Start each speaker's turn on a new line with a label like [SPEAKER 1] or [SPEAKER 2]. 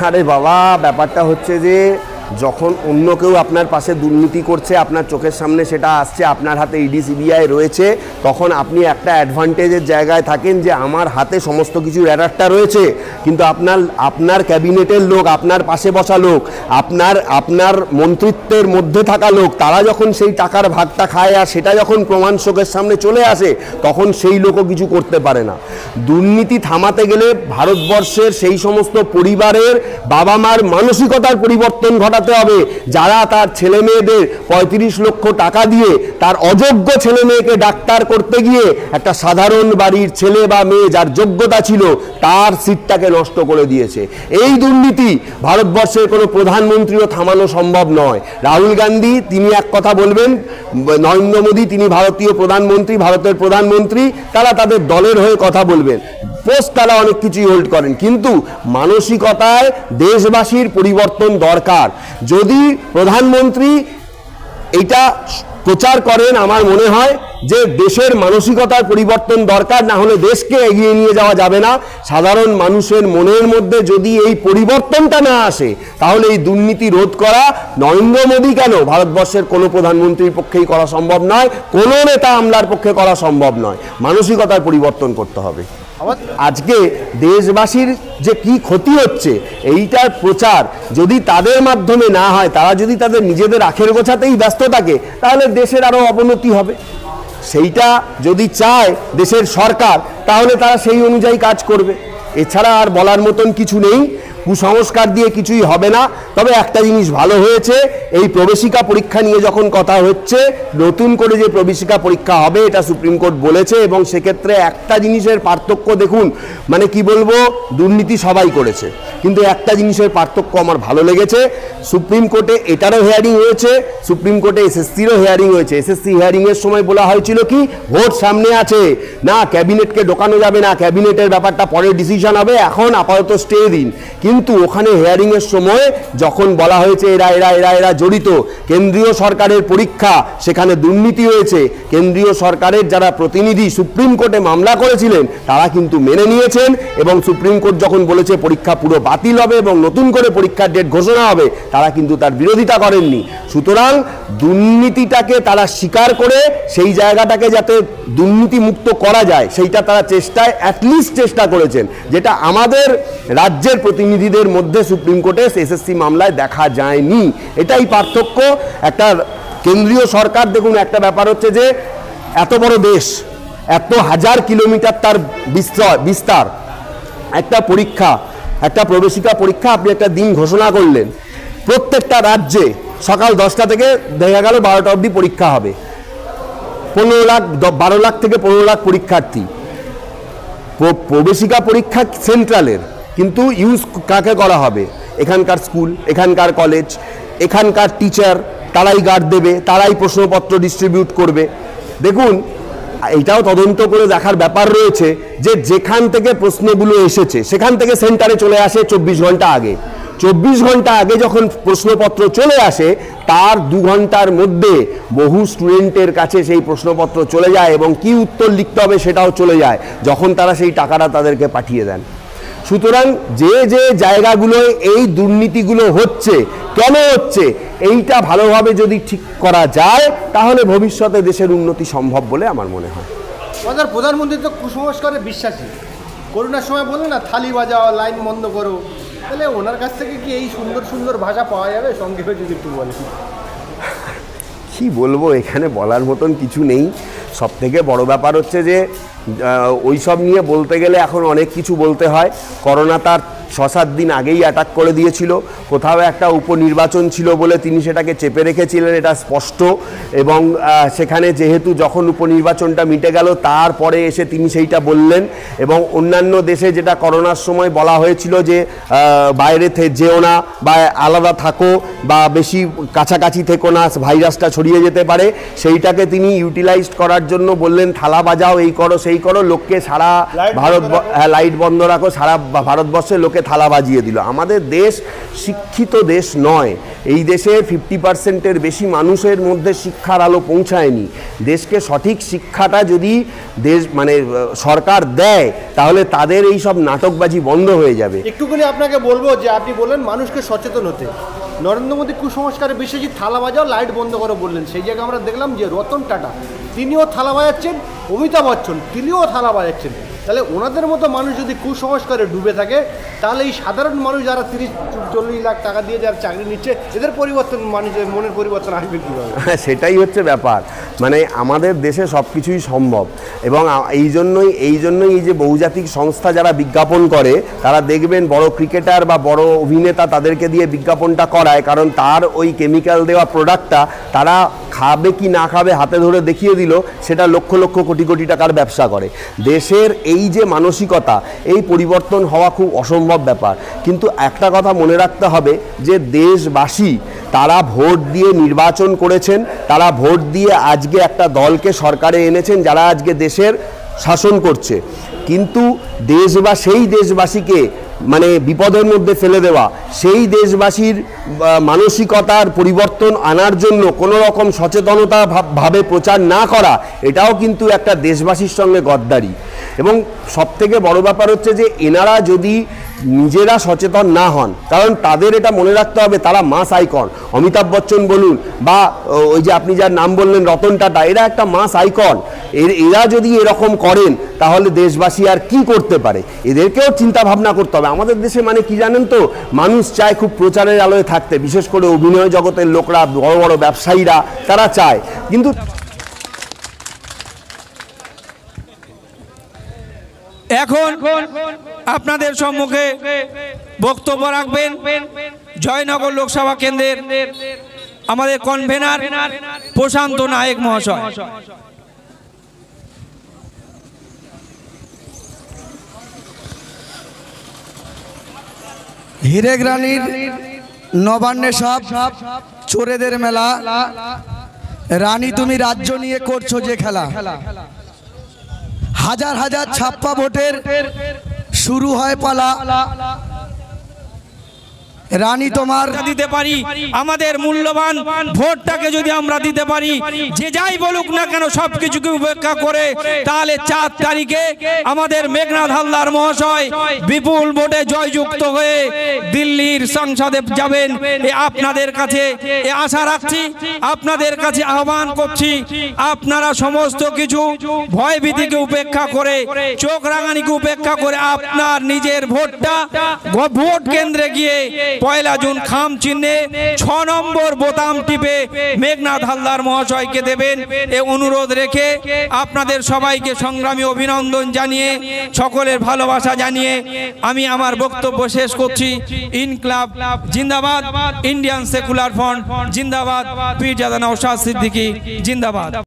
[SPEAKER 1] আরে বাবা, ব্যাপারটা হচ্ছে যে যখন অন্য কেউ আপনার পাশে দুর্নীতি করছে, আপনার চোখের সামনে সেটা আসছে, আপনার হাতে ইডি সিবিআই রয়েছে, তখন আপনি একটা অ্যাডভান্টেজের জায়গায় থাকেন যে আমার হাতে সমস্ত কিছুর অ্যাডারটা রয়েছে, কিন্তু আপনার ক্যাবিনেটের লোক, আপনার পাশে বসা লোক, আপনার মন্ত্রিত্বের মধ্যে থাকা লোক, তারা যখন সেই টাকার ভাগটা খায় আর সেটা যখন প্রমাণ চোখের সামনে চলে আসে, তখন সেই লোকও কিছু করতে পারে না। দুর্নীতি থামাতে গেলে ভারতবর্ষের সেই সমস্ত পরিবারের বাবা মার মানসিকতার পরিবর্তন ঘটাতে হবে, যারা তার ছেলে মেয়েদের 35 লক্ষ টাকা দিয়ে তার অযোগ্য ছেলে মেয়েকে ডাক্তার করতে গিয়ে একটা সাধারণ বাড়ির ছেলে বা মেয়ে যার যোগ্যতা ছিল তার সিটটাকে নষ্ট করে দিয়েছে। এই দুর্নীতি ভারতবর্ষের কোনো প্রধানমন্ত্রীও থামানো সম্ভব নয়। রাহুল গান্ধী তিনি এক কথা বলবেন, নরেন্দ্র মোদী তিনি ভারতীয় প্রধানমন্ত্রী, ভারতের প্রধানমন্ত্রী, তারা তাদের দলের হয়ে কথা বলবেন, পোস্ট তারা অনেক কিছুই হোল্ড করেন, কিন্তু মানসিকতায় দেশবাসীর পরিবর্তন দরকার। যদি প্রধানমন্ত্রী এটা প্রচার করেন, আমার মনে হয় যে দেশের মানসিকতার পরিবর্তন দরকার, না হলে দেশকে এগিয়ে নিয়ে যাওয়া যাবে না। সাধারণ মানুষের মনের মধ্যে যদি এই পরিবর্তনটা না আসে, তাহলে এই দুর্নীতি রোধ করা নরেন্দ্র মোদী কেন, ভারতবর্ষের কোনো প্রধানমন্ত্রীর পক্ষেই করা সম্ভব নয়, কোনো নেতা আমলার পক্ষে করা সম্ভব নয়। মানসিকতার পরিবর্তন করতে হবে। আজকে দেশবাসীর যে কি ক্ষতি হচ্ছে এইটার প্রচার যদি তাদের মাধ্যমে না হয়, তারা যদি তাদের নিজেদের আখের গোছাতেই ব্যস্ত থাকে, তাহলে দেশের আরো অবনতি হবে। সেইটা যদি চায় দেশের সরকার, তাহলে তারা সেই অনুযায়ী কাজ করবে। এছাড়া আর বলার মতন কিছু নেই। কুসংস্কার দিয়ে কিছুই হবে না। তবে একটা জিনিস ভালো হয়েছে, এই প্রবেশিকা পরীক্ষা নিয়ে যখন কথা হচ্ছে, নতুন করে যে প্রবেশিকা পরীক্ষা হবে এটা সুপ্রিম কোর্ট বলেছে, এবং সেক্ষেত্রে একটা জিনিসের পার্থক্য দেখুন, মানে কি বলবো, দুর্নীতি সবাই করেছে, কিন্তু একটা জিনিসের পার্থক্য আমার ভালো লেগেছে, সুপ্রিম কোর্টে এটারও হিয়ারিং হয়েছে, সুপ্রিম কোর্টে এসএসসিরও হিয়ারিং হয়েছে। এসএসসি হিয়ারিংয়ের সময় বলা হয়েছিল কি, ভোট সামনে আছে, না ক্যাবিনেটকে ঢোকানো যাবে না, ক্যাবিনেটের ব্যাপারটা পরে ডিসিশন হবে, এখন আপাতত স্টে দিন। কিন্তু ওখানে হিয়ারিংয়ের সময় যখন বলা হয়েছে এরা এরা এরা এরা জড়িত, কেন্দ্রীয় সরকারের পরীক্ষা, সেখানে দুর্নীতি হয়েছে, কেন্দ্রীয় সরকারের যারা প্রতিনিধি সুপ্রিম কোর্টে মামলা করেছিলেন তারা কিন্তু মেনে নিয়েছেন, এবং সুপ্রিম কোর্ট যখন বলেছে পরীক্ষা পুরো বাতিল হবে এবং নতুন করে পরীক্ষার ডেট ঘোষণা হবে, তারা কিন্তু তার বিরোধিতা করেননি। সুতরাং দুর্নীতিটাকে তারা স্বীকার করে সেই জায়গাটাকে যাতে দুর্নীতি মুক্ত করা যায়, সেইটা তারা অ্যাটলিস্ট চেষ্টা করেছেন, যেটা আমাদের রাজ্যের প্রতিনিধিদের মধ্যে সুপ্রিম কোর্টে এসএসসি মামলায় দেখা যায়নি। এটাই পার্থক্য। একটা কেন্দ্রীয় সরকার, দেখুন একটা ব্যাপার হচ্ছে যে এত বড় দেশ, এত হাজার কিলোমিটার তার বিস্তার, একটা পরীক্ষা, একটা প্রবেশিকা পরীক্ষা আপনি একটা দিন ঘোষণা করলেন, প্রত্যেকটা রাজ্যে সকাল 10টা থেকে দেখা গেল 12টা অবধি পরীক্ষা হবে, 12 লাখ থেকে 15 লাখ পরীক্ষার্থী। প্রবেশিকা পরীক্ষা সেন্ট্রালের, কিন্তু ইউজ কাকে করা হবে, এখানকার স্কুল, এখানকার কলেজ, এখানকার টিচার, তারাই গার্ড দেবে, তারাই প্রশ্নপত্র ডিস্ট্রিবিউট করবে। দেখুন এটাও তদন্ত করে দেখার ব্যাপার রয়েছে যে যেখান থেকে প্রশ্নগুলো এসেছে সেখান থেকে সেন্টারে চলে আসে 24 ঘন্টা আগে। 24 ঘন্টা আগে যখন প্রশ্নপত্র চলে আসে, তার 2 ঘন্টার মধ্যে বহু স্টুডেন্টের কাছে সেই প্রশ্নপত্র চলে যায় এবং কি উত্তর লিখতে হবে সেটাও চলে যায়, যখন তারা সেই টাকাটা তাদেরকে পাঠিয়ে দেন। সুতরাং যে যে জায়গাগুলোয় এই দুর্নীতিগুলো হচ্ছে, কেন হচ্ছে, এইটা ভালোভাবে যদি ঠিক করা যায়, তাহলে ভবিষ্যতে দেশের উন্নতি সম্ভব বলে আমার মনে হয়।
[SPEAKER 2] আমাদের প্রধানমন্ত্রী তো কুসংস্কারে বিশ্বাসী। করোনার সময় বললেন না, থালি বাজাও, লাইন বন্ধ করো, তাহলে ওনার কাছ থেকে কি এই সুন্দর সুন্দর ভাষা পাওয়া যাবে? সংক্ষেপে যদি একটু বলেন।
[SPEAKER 1] কি বলবো, এখানে বলার মতন কিছু নেই। সব থেকে বড় ব্যাপার হচ্ছে যে ওই সব নিয়ে বলতে গেলে এখন অনেক কিছু বলতে হয়। করোনা তার 6-7 দিন আগেই অ্যাটাক করে দিয়েছিল। কোথাও একটা উপনির্বাচন ছিল বলে তিনি সেটাকে চেপে রেখেছিলেন, এটা স্পষ্ট। এবং সেখানে যেহেতু যখন উপনির্বাচনটা মিটে গেল, তারপরে এসে তিনি সেইটা বললেন। এবং অন্যান্য দেশে যেটা করোনার সময় বলা হয়েছিল যে বাইরে যেও না, বা আলাদা থাকো, বা বেশি কাছাকাছি থেকো না, ভাইরাসটা ছড়িয়ে যেতে পারে, সেইটাকে তিনি ইউটিলাইজ করার জন্য বললেন থালা বাজাও, এই করো সেই করো, লোককে সারা লাইট বন্ধ রাখো, সারা ভারতবর্ষের লোকে থালা বাজিয়ে দিল। আমাদের দেশ শিক্ষিত দেশ নয়, এই দেশে 50%-এর বেশি মানুষের মধ্যে শিক্ষার আলো পৌঁছায়নি। দেশকে সঠিক শিক্ষাটা যদি সরকার দেয় তাহলে তাদের এই সব নাটকবাজি বন্ধ হয়ে যাবে।
[SPEAKER 2] একটুখানি আপনাকে বলবো যে আপনি বললেন মানুষকে সচেতন হতে, নরেন্দ্র মোদী কুসংস্কারে বিশ্বাসী, থালা বাজাও লাইট বন্ধ করে বললেন। সেই জায়গায় আমরা দেখলাম যে রতন টাটা তিনিও থালা বাজাচ্ছেন, অমিতাভ বচ্চন তিনিও থালা বাজাচ্ছেন। তাহলে ওনাদের মতো মানুষ যদি কুসংস্কারে ডুবে থাকে তাহলে এই সাধারণ মানুষ যারা 30-40 লাখ টাকা দিয়ে যারা চাকরি নিচ্ছে এদের পরিবর্তন, মানুষের মনের পরিবর্তন আসবে কীভাবে?
[SPEAKER 1] সেটাই হচ্ছে ব্যাপার। আমাদের দেশে সব কিছুই সম্ভব, এবং এই জন্যই এই যে বহুজাতিক সংস্থা যারা বিজ্ঞাপন করে তারা দেখবেন বড় ক্রিকেটার বা বড় অভিনেতা তাদেরকে দিয়ে বিজ্ঞাপনটা করায়, কারণ তার ওই কেমিক্যাল দেওয়া প্রোডাক্টটা তারা খাবে কি না খাবে হাতে ধরে দেখিয়ে দিল, সেটা লক্ষ লক্ষ কোটি কোটি টাকার ব্যবসা করে। দেশের এই যে মানসিকতা, এই পরিবর্তন হওয়া খুব অসম্ভব ব্যাপার। কিন্তু একটা কথা মনে রাখতে হবে যে দেশবাসী তারা ভোট দিয়ে নির্বাচন করেছেন, তারা ভোট দিয়ে আজকে একটা দলকে সরকারে এনেছেন যারা আজকে দেশের শাসন করছে। কিন্তু সেই দেশবাসীকে বিপদের মধ্যে ফেলে দেওয়া, সেই দেশবাসীর মানসিকতার পরিবর্তন আনার জন্য কোনো রকম সচেতনতা ভাবে প্রচার না করা, এটাও কিন্তু একটা দেশবাসীর সঙ্গে গদ্দারি। এবং সবথেকে বড় ব্যাপার হচ্ছে যে এনারা যদি নিজেরা সচেতন না হন, কারণ তাদের এটা মনে রাখতে হবে তারা মাস আইকন, অমিতাভ বচ্চন বলুন বা ওই যে আপনি যার নাম বললেন রতন টাটা, এরা একটা মাস আইকন। এরা যদি এরকম করেন তাহলে দেশবাসী আর কি করতে পারে, এদেরকেও চিন্তা ভাবনা করতে হবে। আমাদের দেশে কি জানেন তো, মানুষ চায় খুব প্রচারের আলোয় থাকতে, বিশেষ করে অভিনয় জগতের লোকরা, বড় বড় ব্যবসায়ীরা তারা চায়। কিন্তু
[SPEAKER 3] এখন আপনাদের সম্মুখে বক্তব্য রাখবেন জয়নগর লোকসভা কেন্দ্রের আমাদের কনভেনার প্রশান্ত নায়েক মহাশয়।
[SPEAKER 4] হিরেক রানীর নবান্নে সব চোরেদের মেলা, রানী তুমি রাজ্য নিয়ে করছো যে খেলা, হাজার হাজার ছাপ্পা ভোটের শুরু হয় পালা, রানী তোমার
[SPEAKER 3] দিতে পারি আমাদের মূল্যবান ভোটটাকে যদি আমরা দিতে পারি, যে যাই বলুক না কেন সবকিছুকে উপেক্ষা করে, তাহলে 4 তারিখে আমাদের মেঘনাথ হালদার মহাশয় বিপুল ভোটে জয়যুক্ত হয়ে দিল্লির সংসদে যাবেন। আপনাদের কাছে আশা রাখছি, আপনাদের কাছে আহ্বান করছি, আপনারা সমস্ত কিছু ভয়ভীতিকে উপেক্ষা করে, চোখ রাঙানিকে উপেক্ষা করে আপনার নিজের ভোটটা ভোট কেন্দ্রে গিয়ে 1 জুন খাম চিহ্নে 6 নম্বর বোতাম টিপে মেঘনাথ হালদার মহাশয়কে দেবেন। এ অনুরোধ রেখে আপনাদের সবাইকে সংগ্রামী অভিনন্দন জানিয়ে, সকলের ভালোবাসা জানিয়ে আমি আমার বক্তব্য শেষ করছি। ইনকলাব জিন্দাবাদ, ইন্ডিয়ান সেকুলার ফ্রন্ট জিন্দাবাদ, পীরজাদা নওশাদ সিদ্দিকী জিন্দাবাদ।